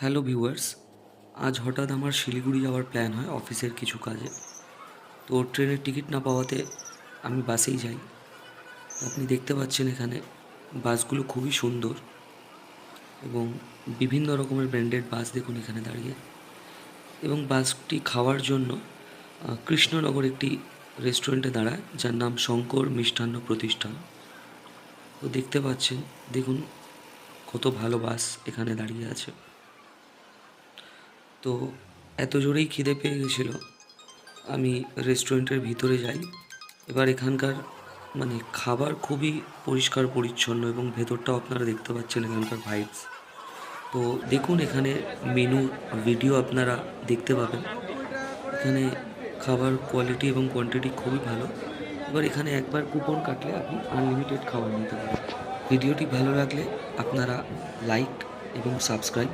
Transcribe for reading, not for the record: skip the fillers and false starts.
Hello viewers, আজ হঠাৎ আমার শিলিগুড়ি যাওয়ার প্ল্যান হয় অফিসের কিছু কাজে। তো ট্রেনের টিকিট না পাওয়াতে আমি বাসেই যাই। আপনি দেখতে পাচ্ছেন এখানে বাসগুলো খুবই সুন্দর এবং বিভিন্ন রকমের ব্র্যান্ডেড বাস দেখুন এখানে দাঁড়িয়ে। এবং বাসটি খাওয়ার জন্য কৃষ্ণনগর একটি রেস্টুরেন্টে দাঁড়ায়, যার নাম শঙ্কর মিষ্টান্ন প্রতিষ্ঠান। তো দেখতে পাচ্ছেন, দেখুন কত ভালো বাস এখানে দাঁড়িয়ে আছে। তো এত জোরেই খিদে পেয়ে গেছিল, আমি রেস্টুরেন্টের ভিতরে যাই। এবার এখানকার খাবার খুবই পরিষ্কার পরিচ্ছন্ন এবং ভেতরটাও আপনারা দেখতে পাচ্ছেন এখানকার ভাইবস। তো দেখুন এখানে মেনু ভিডিও আপনারা দেখতে পাবেন। এখানে খাবার কোয়ালিটি এবং কোয়ান্টিটি খুবই ভালো। এবার এখানে একবার কুপন কাটলে আপনি আনলিমিটেড খাবার নিতে পারেন। ভিডিওটি ভালো লাগলে আপনারা লাইক এবং সাবস্ক্রাইব